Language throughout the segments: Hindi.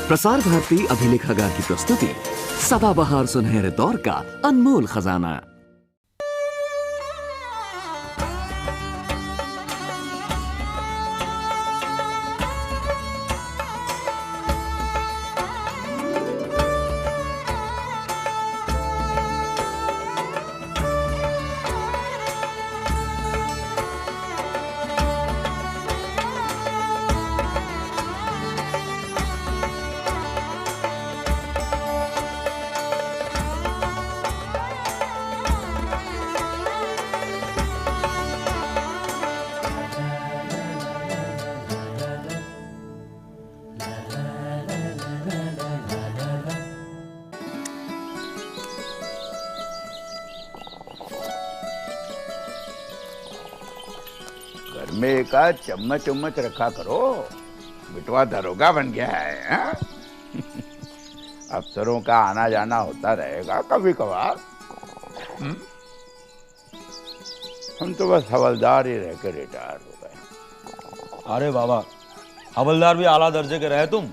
प्रसार भारती अभिलेखागार की प्रस्तुति सदाबहार सुनहरे दौर का अनमोल खजाना। में का चम्मच उम्मच रखा करो, बिटवा दरोगा बन गया है। अफसरों का आना जाना होता रहेगा कभी कभार। हम तो बस हवलदार ही रह के रिटायर हो गए। अरे बाबा, हवलदार भी आला दर्जे के रहे तुम,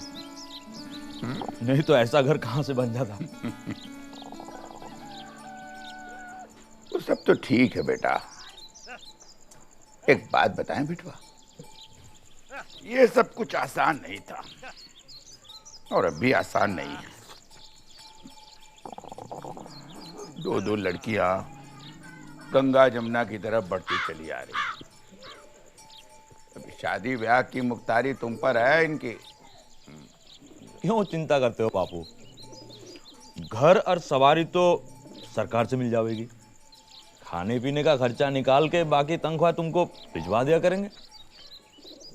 नहीं तो ऐसा घर कहां से बन जाता। वो सब तो ठीक है बेटा, एक बात बताएं बिटवा, ये सब कुछ आसान नहीं था और अब भी आसान नहीं है। दो दो लड़कियां गंगा जमुना की तरफ बढ़ती चली आ रही। अभी शादी ब्याह की मुख्तारी तुम पर है इनकी। क्यों चिंता करते हो बापू, घर और सवारी तो सरकार से मिल जाएगी। खाने पीने का खर्चा निकाल के बाकी तनख्वाह तुमको भिजवा दिया करेंगे।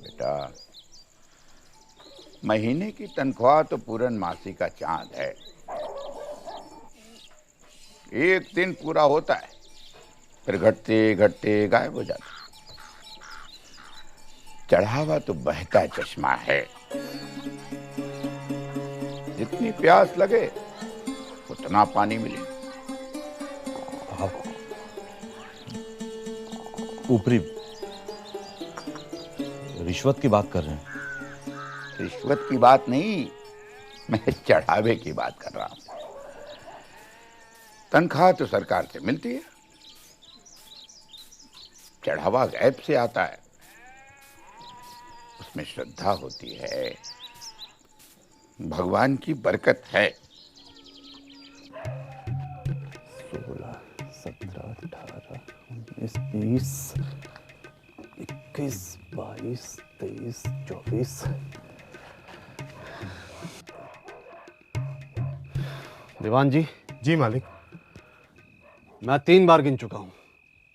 बेटा, महीने की तनख्वाह तो पूरन मासी का चांद है। एक दिन पूरा होता है, फिर घटते घटते गायब हो जाता। चढ़ावा तो बहता चश्मा है, जितनी प्यास लगे उतना पानी मिले। ऊपरी रिश्वत की बात कर रहे हैं? रिश्वत की बात नहीं, मैं चढ़ावे की बात कर रहा हूं। तनख्वाह तो सरकार से मिलती है, चढ़ावा गैब से आता है। उसमें श्रद्धा होती है, भगवान की बरकत है। 16, 17, 18, 19, 20, 21, 22, 23, 24। दीवान जी। जी मालिक। मैं 3 बार गिन चुका हूं,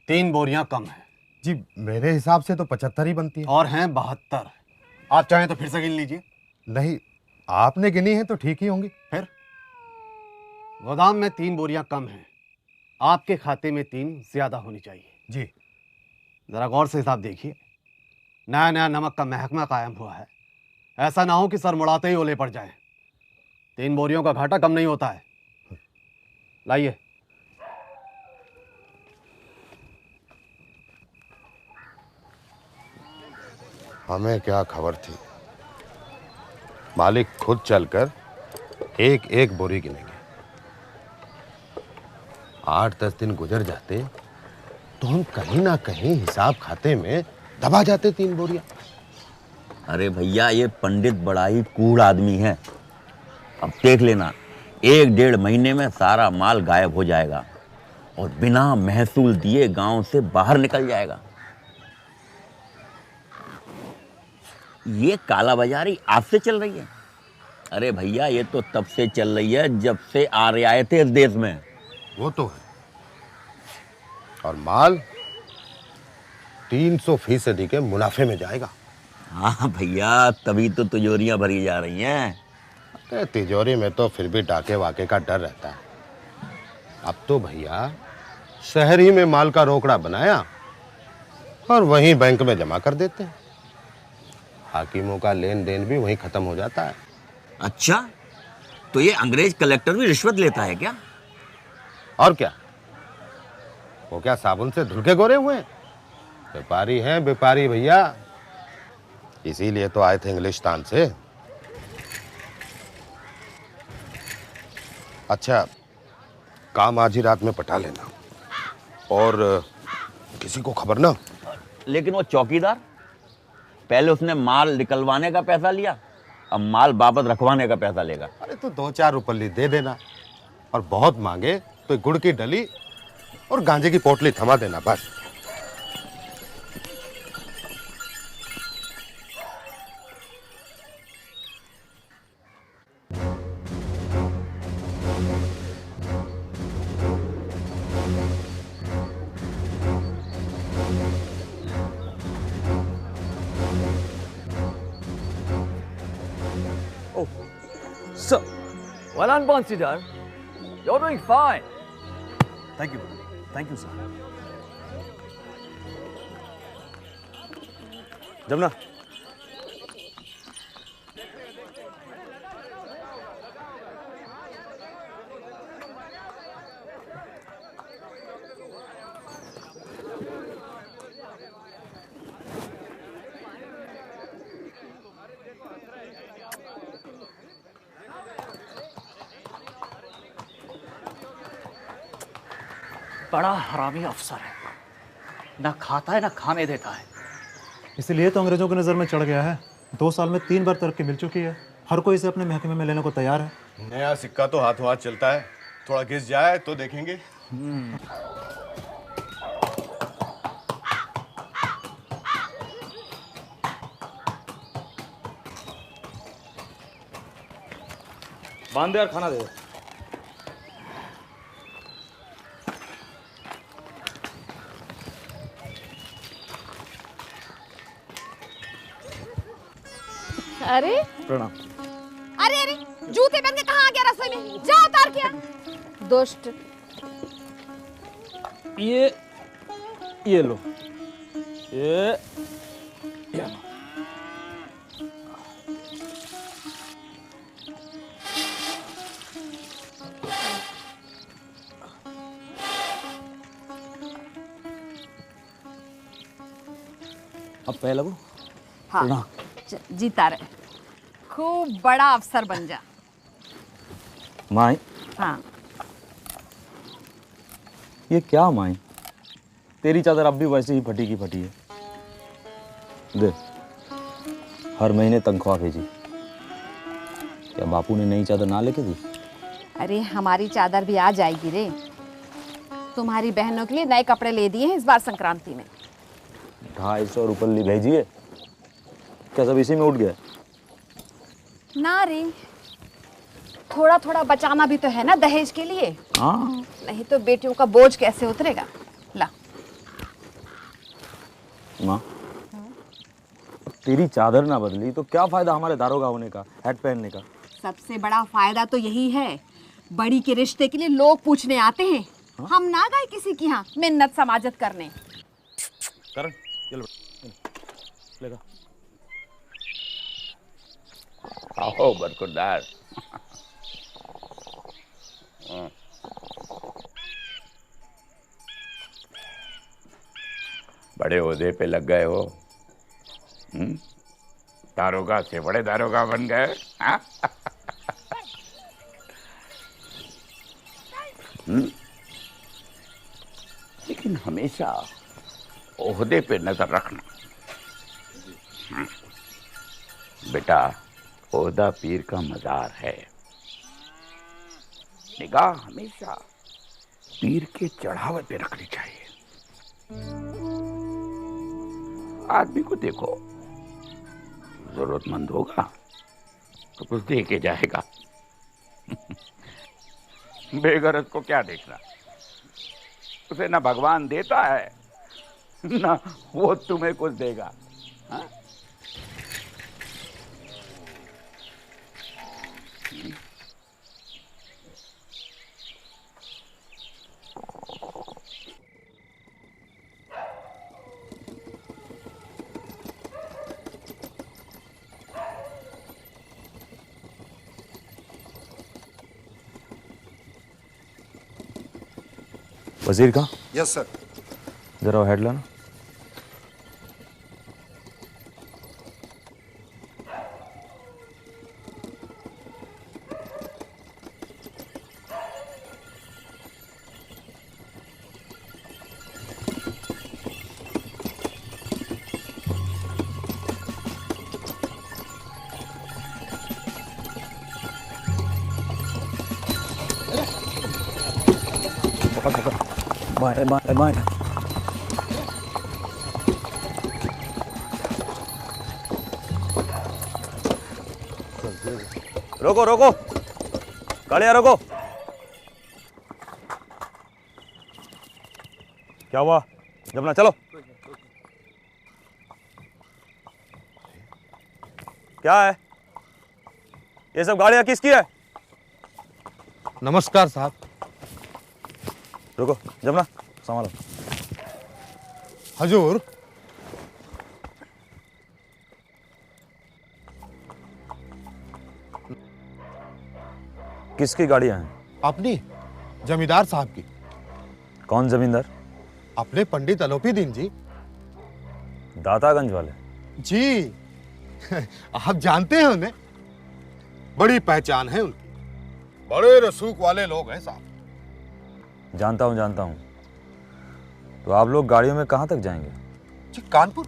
3 बोरियां कम है। जी मेरे हिसाब से तो 75 ही बनती है। और हैं 72। आप चाहें तो फिर से गिन लीजिए। नहीं, आपने गिनी है तो ठीक ही होंगी। फिर गोदाम में 3 बोरियां कम हैं, आपके खाते में 3 ज्यादा होनी चाहिए। जी जरा गौर से हिसाब देखिए। नया नया नमक का महकमा कायम हुआ है, ऐसा ना हो कि सर मुड़ाते ही ओले पड़ जाएं। 3 बोरियों का घाटा कम नहीं होता है। लाइए। हमें क्या खबर थी, मालिक खुद चलकर एक एक बोरी गिनेंगे। 8-10 दिन गुजर जाते तो हम कहीं ना कहीं हिसाब खाते में दबा जाते 3 बोरियां। अरे भैया, ये पंडित बड़ा ही कूड़ आदमी है। अब देख लेना, 1-1.5 महीने में सारा माल गायब हो जाएगा और बिना महसूल दिए गांव से बाहर निकल जाएगा। ये कालाबाजारी आज से चल रही है? अरे भैया, ये तो तब से चल रही है जब से आर्य आए थे इस देश में। वो तो है, और माल 300% के मुनाफे में जाएगा। हाँ भैया, तभी तो तिजोरियां भरी जा रही हैं। अरे तिजोरी में तो फिर भी डाके वाके का डर रहता है। अब तो भैया शहर ही में माल का रोकड़ा बनाया और वहीं बैंक में जमा कर देते हैं। हाकिमों का लेन देन भी वहीं खत्म हो जाता है। अच्छा, तो ये अंग्रेज कलेक्टर भी रिश्वत लेता है क्या? और क्या, वो क्या साबुन से धुल के गोरे हुए हैं? व्यापारी हैं व्यापारी भैया, इसीलिए तो आए थे इंग्लिस्तान से। अच्छा, काम आज ही रात में पटा लेना और किसी को खबर ना। लेकिन वो चौकीदार, पहले उसने माल निकलवाने का पैसा लिया, अब माल वापस रखवाने का पैसा लेगा। अरे तो 2-4 रुपये दे देना, और बहुत मांगे तो गुड़ की डली और गांजे की पोटली थमा देना बस। So, well done, Bansidhar. You're doing fine. Thank you, thank you sir. Jamuna, बड़ा हरामी अफसर है, ना खाता है ना खाने देता है। इसीलिए तो अंग्रेजों की नज़र में चढ़ गया है। 2 साल में 3 बार तरक्की मिल चुकी है। हर कोई इसे अपने महकमे में लेने को तैयार है। नया सिक्का तो हाथों हाथ चलता है, थोड़ा घिस जाए तो देखेंगे। बांध दे और खाना दे। अरे प्रणाम। अरे अरे, जूते पहन के कहाँ आ गया रसोई में? जा उतार किया दुष्ट। ये लो, ये लो। अब पहला वो हाँ, जीता रहे, खूब बड़ा अफसर बन जा। माई, हाँ, ये क्या माई? तेरी चादर अब भी वैसे ही फटी की फटी है। दे, हर महीने तनख्वाह भेजी। क्या बापू ने नई चादर ना लेके दी? अरे हमारी चादर भी आ जाएगी रे। तुम्हारी बहनों के लिए नए कपड़े ले दिए हैं इस बार संक्रांति में। 250 रुपये भेजिए। क्या सब इसी में उठ गया? ना रे, थोड़ा थोड़ा बचाना भी तो है ना दहेज के लिए। हाँ, नहीं तो बेटियों का बोझ कैसे उतरेगा। ला माँ, तेरी चादर ना बदली तो क्या फायदा हमारे दारोगा होने का, हैट पहनने का? सबसे बड़ा फायदा तो यही है, बड़ी के रिश्ते के लिए लोग पूछने आते हैं। हाँ? हम ना गए किसी की यहाँ मिन्नत समाजत करने। करण, चल लेगा। आओ बरकुरदार। बड़े ओहदे पे लग गए हो। दारोगा से बड़े दारोगा बन गए। हाँ? लेकिन हमेशा ओहदे पे नजर रखना। बेटा, ओहदा पीर का मजार है। निगाह हमेशा पीर के चढ़ावे पे रखनी चाहिए। आदमी को देखो, जरूरतमंद होगा तो कुछ दे के जाएगा। बेगरज को क्या देखना, उसे ना भगवान देता है ना वो तुम्हें कुछ देगा। हाँ? वजीर का? Yes sir. जरा हेड लाना। Bye bye bye. रोको रोको, गाड़ियां रोको। क्या हुआ? जमुना चलो। क्या है ये सब गाड़ियां किसकी है? नमस्कार साहब। रुको जमुना, संभालो। हजूर, किसकी गाड़ियां हैं? अपनी जमींदार साहब की। कौन जमींदार? अपने पंडित अलोपीदीन जी। दातागंज वाले? जी आप जानते हैं उन्हें, बड़ी पहचान है उनकी, बड़े रसूख वाले लोग हैं साहब। जानता हूं जानता हूं। तो आप लोग गाड़ियों में कहां तक जाएंगे? जी कानपुर।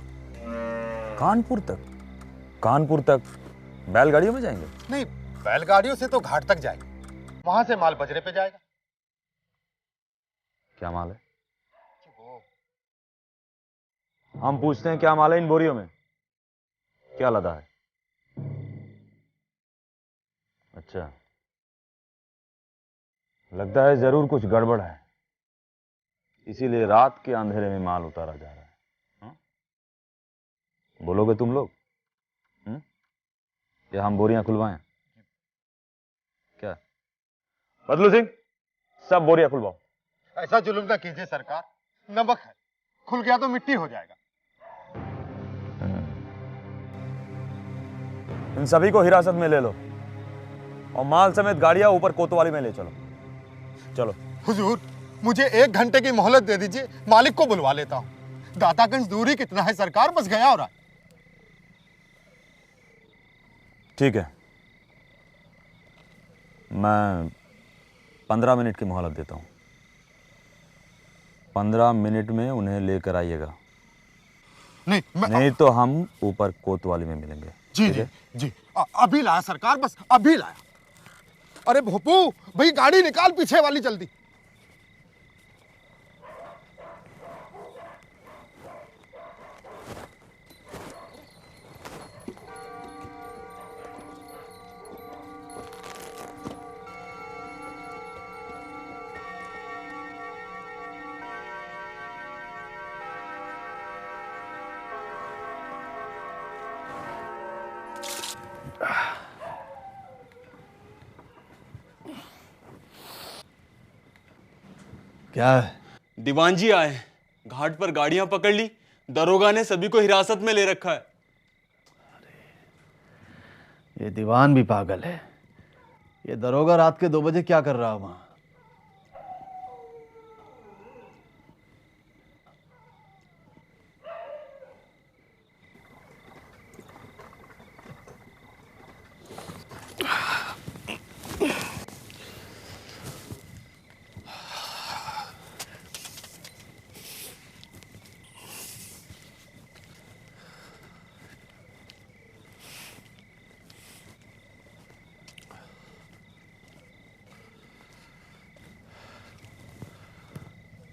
कानपुर तक? कानपुर तक बैलगाड़ियों में जाएंगे? नहीं, बैलगाड़ियों से तो घाट तक जाएंगे, वहां से माल बजरे पे जाएगा। क्या माल है? हम पूछते हैं क्या माल है इन बोरियों में? क्या लदा है? अच्छा, लगता है जरूर कुछ गड़बड़ है, इसीलिए रात के अंधेरे में माल उतारा जा रहा है। हा? बोलोगे तुम लोग? या हम बोरियां खुलवाएं? क्या बदलू सिंह, सब बोरियां खुलवाओ। ऐसा जुल्म ना कीजिए सरकार, नमक है, खुल गया तो मिट्टी हो जाएगा। इन सभी को हिरासत में ले लो और माल समेत गाड़ियां ऊपर कोतवाली में ले चलो। चलो। हुजूर, मुझे 1 घंटे की मोहलत दे दीजिए, मालिक को बुलवा लेता हूं। दातागंज दूरी कितना है सरकार, बस गया हो रहा है। ठीक है, मैं 15 मिनट की मोहलत देता हूं। 15 मिनट में उन्हें लेकर आइएगा। नहीं तो हम ऊपर कोतवाली में मिलेंगे। जी जी जी, अभी लाया सरकार, बस अभी लाया। अरे भोपू भाई, गाड़ी निकाल पीछे वाली जल्दी। क्या है? दीवान जी आए, घाट पर गाड़ियां पकड़ ली, दरोगा ने सभी को हिरासत में ले रखा है। ये दीवान भी पागल है। ये दरोगा रात के 2 बजे क्या कर रहा है वहां?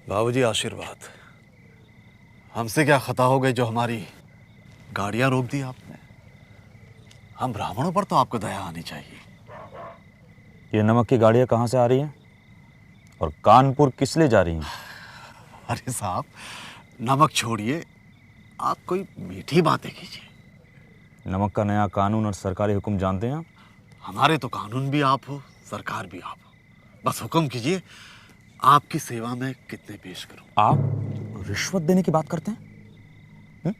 बाबूजी आशीर्वाद। हमसे क्या खता हो गई जो हमारी गाड़ियां रोक दी आपने? हम ब्राह्मणों पर तो आपको दया आनी चाहिए। ये नमक की गाड़ियां कहां से आ रही हैं और कानपुर किस लिए जा रही हैं? अरे साहब, नमक छोड़िए, आप कोई मीठी बातें कीजिए। नमक का नया कानून और सरकारी हुक्म जानते हैं? हमारे तो कानून भी आप हो, सरकार भी आप हो। बस हुक्म कीजिए, आपकी सेवा में कितने पेश करूं? आप रिश्वत देने की बात करते हैं?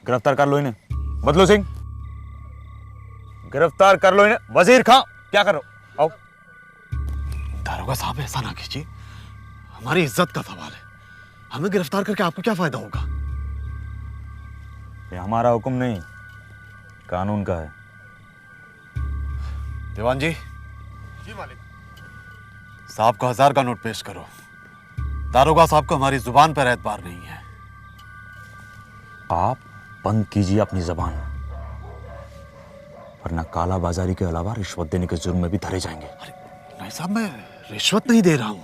गिरफ्तार कर लो इन्हें। बदलू सिंह, गिरफ्तार कर लो इन्हें। वजीर खां, क्या कर रहे हो? आओ। दारोगा साहब, ऐसा ना कीजिए, हमारी इज्जत का सवाल है। हमें गिरफ्तार करके आपको क्या फायदा होगा? ये हमारा हुक्म नहीं, कानून का है। दीवान जी। जी मालिक। साहब को 1000 का नोट पेश करो। दारोगा साहब को हमारी जुबान पर एतबार नहीं है। आप बंद कीजिए अपनी जबान, वरना काला बाजारी के अलावा रिश्वत देने के जुर्म में भी धरे जाएंगे। अरे नहीं साहब, मैं रिश्वत नहीं दे रहा हूं।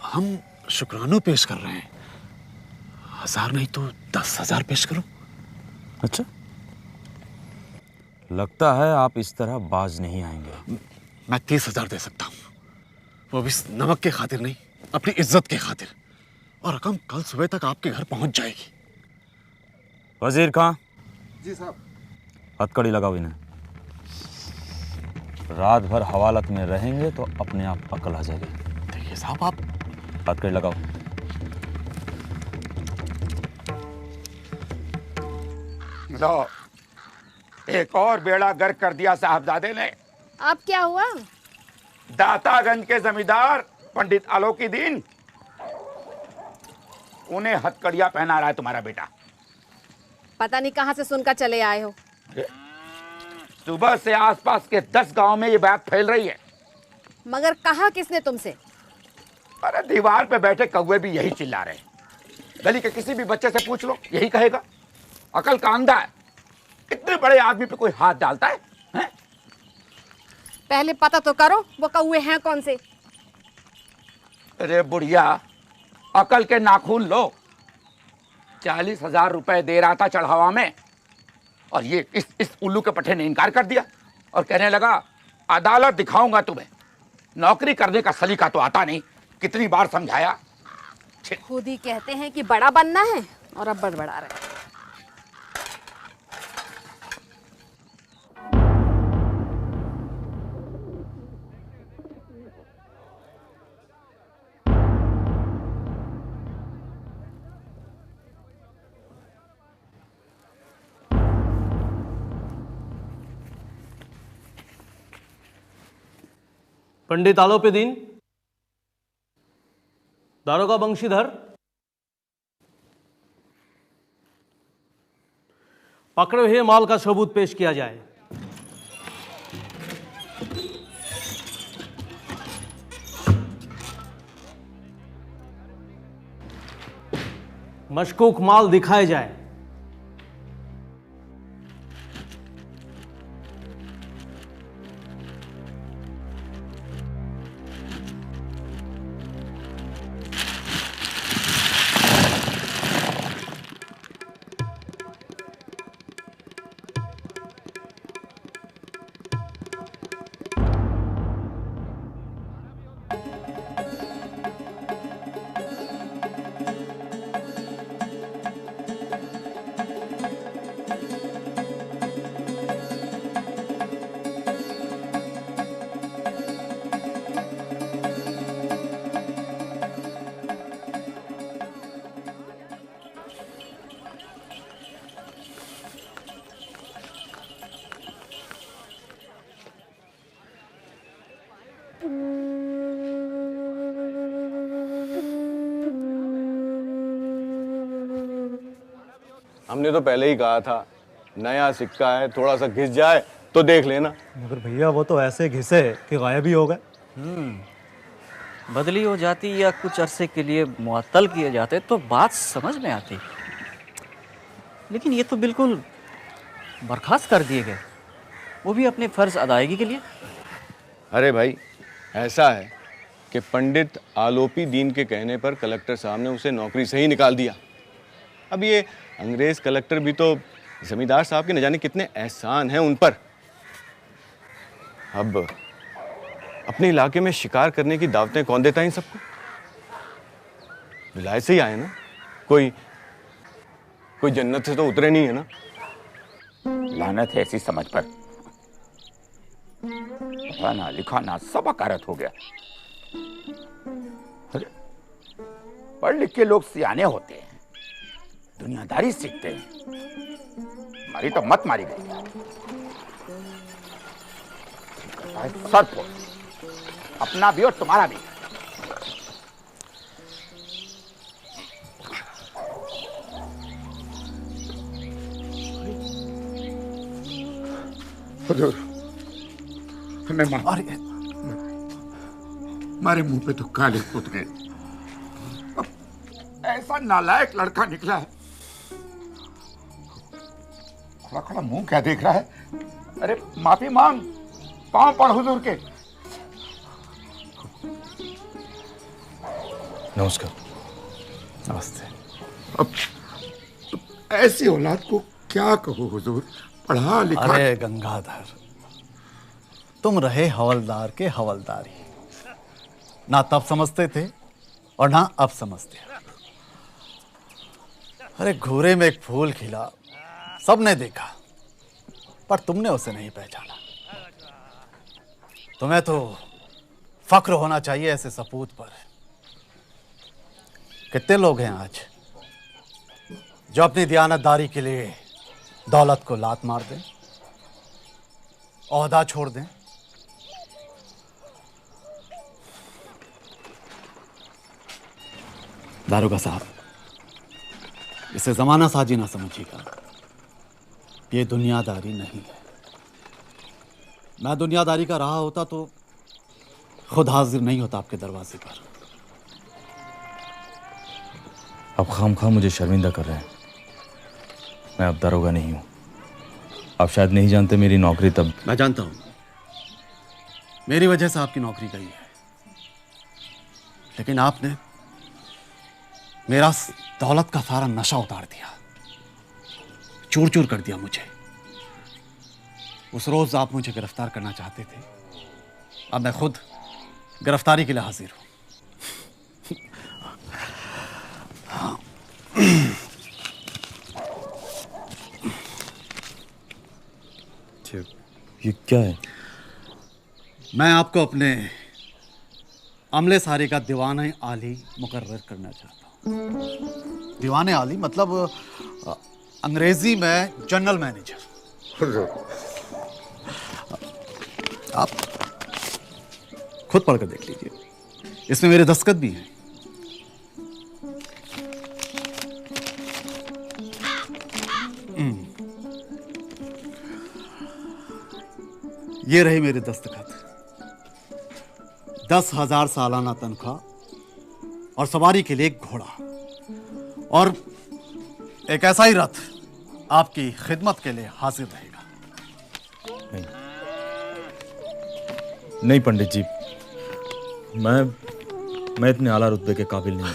हम शुक्राना पेश कर रहे हैं। 1000 नहीं तो 10,000 पेश करूं? अच्छा, लगता है आप इस तरह बाज नहीं आएंगे। मैं 30,000 दे सकता हूं, वो भी नमक के खातिर नहीं, अपनी इज्जत के खातिर। और रकम कल सुबह तक आपके घर पहुंच जाएगी। वजीर खां। जी साहब। हथकड़ी लगाओ इन्हें। रात भर हवालत में रहेंगे तो अपने आप अकल आ जाएगी। देखिए साहब, आप हथकड़ी लगाओ। लो, एक और बेड़ा गर्क कर दिया साहबजादे ने। अब क्या हुआ? दातागंज के जमींदार पंडित आलोकीदीन, उन्हें हथकड़िया पहना रहा है तुम्हारा बेटा। पता नहीं कहां से सुनकर चले आए हो। सुबह से आसपास के 10 गांव में ये बात फैल रही है। मगर कहा किसने तुमसे? अरे दीवार पे बैठे कौवे भी यही चिल्ला रहे। गली के किसी भी बच्चे से पूछ लो, यही कहेगा। अकल का अंधा है, इतने बड़े आदमी पे कोई हाथ डालता है? पहले पता तो करो वो कौवे हैं कौन से। अरे बुढ़िया, अकल के नाखून लो। 40,000 रुपए दे रहा था चढ़ावा में, और ये इस उल्लू के पट्टे ने इनकार कर दिया और कहने लगा अदालत दिखाऊंगा तुम्हें। नौकरी करने का सलीका तो आता नहीं, कितनी बार समझाया। खुद ही कहते हैं कि बड़ा बनना है और अब बड़बड़ा रहे हैं। पंडित आलोपीदीन, दारोगा बंशीधर, पकड़े हुए माल का सबूत पेश किया जाए। मशकूक माल दिखाए जाए। हमने तो पहले ही कहा था, नया सिक्का है, थोड़ा सा घिस जाए तो देख लेना। मगर भैया वो तो ऐसे घिसे कि गायब ही हो गए। बदली हो जाती या कुछ अरसे के लिए मुअत्तल किए जाते तो बात समझ में आती, लेकिन ये तो बिल्कुल बर्खास्त कर दिए गए, वो भी अपने फर्ज अदायगी के लिए। अरे भाई, ऐसा है कि पंडित आलोपीदीन के कहने पर कलेक्टर साहब ने उसे नौकरी से ही निकाल दिया। अब ये अंग्रेज कलेक्टर भी तो जमींदार साहब के न जाने कितने एहसान हैं उन पर। अब अपने इलाके में शिकार करने की दावतें कौन देता है इन सबको? विलायत से ही आए ना, कोई जन्नत से तो उतरे नहीं है ना। लानत है ऐसी समझ पर। पढ़ाना लिखाना सब अकारत हो गया। पढ़ लिख के लोग सियाने होते हैं, दुनियादारी सीखते हैं। हमारी तो मत मारी गई। सर फोड़, अपना भी और तुम्हारा भी। हुजूर, हमें हमारे मुंह पे तो काले पुत गए। ऐसा नालायक लड़का निकला है। खड़ा खड़ा मुंह क्या देख रहा है? अरे माफी मांग, पांव पड़ हुजूर के। नमस्कार। नमस्ते। अब ऐसी औलाद को क्या कहो हुजूर, पढ़ा लिखा। अरे गंगाधर, तुम रहे हवलदार के हवलदार ही, ना तब समझते थे और ना अब समझते। अरे घूरे में एक फूल खिला, सबने देखा, पर तुमने उसे नहीं पहचाना। तुम्हें तो फक्र होना चाहिए ऐसे सपूत पर। कितने लोग हैं आज जो अपनी दयानतदारी के लिए दौलत को लात मार दें, ओहदा छोड़ दें। दारोगा साहब, इसे जमाना साजी ना समझिएगा, ये दुनियादारी नहीं है। मैं दुनियादारी का रहा होता तो खुद हाजिर नहीं होता आपके दरवाजे पर। आप खामखा मुझे शर्मिंदा कर रहे हैं। मैं अब दारोगा नहीं हूं। आप शायद नहीं जानते मेरी नौकरी तब। मैं जानता हूं, मेरी वजह से आपकी नौकरी गई है, लेकिन आपने मेरा दौलत का सारा नशा उतार दिया, चूर चूर कर दिया मुझे। उस रोज आप मुझे गिरफ्तार करना चाहते थे, अब मैं खुद गिरफ्तारी के लिए हाजिर हूं। ये क्या है? मैं आपको अपने अमले सारे का दीवाने आली मुकर्रर करना चाहता हूं। दीवाने आली मतलब अंग्रेजी में जनरल मैनेजर। आप खुद पढ़कर देख लीजिए, इसमें मेरे दस्तखत भी हैं। ये रही मेरे दस्तखत। 10,000 सालाना तनख्वाह और सवारी के लिए एक घोड़ा और एक ऐसा ही रथ आपकी खिदमत के लिए हाजिर रहेगा। नहीं पंडित जी, मैं इतने आला रुतबे के काबिल नहीं।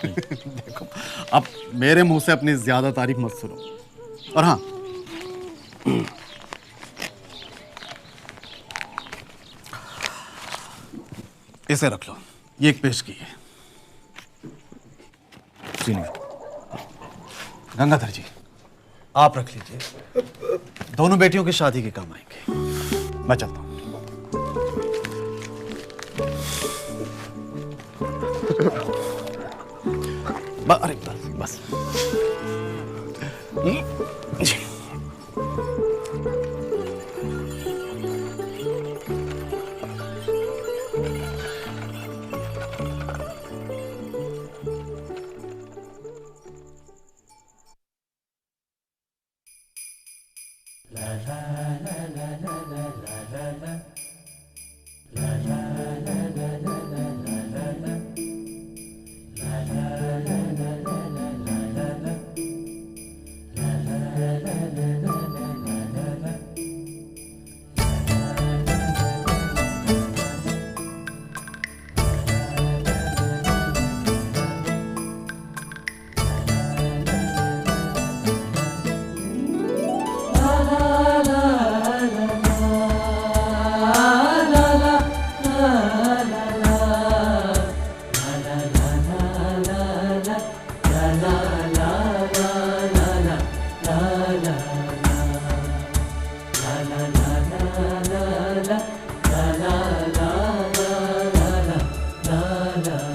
देखो, अब मेरे मुंह से अपनी ज्यादा तारीफ मत सुनो। और हाँ, इसे रख लो, ये एक पेशगी है। गंगाधर जी, आप रख लीजिए, दोनों बेटियों की शादी के काम आएंगे। मैं चलता हूं। अरे बस जी। la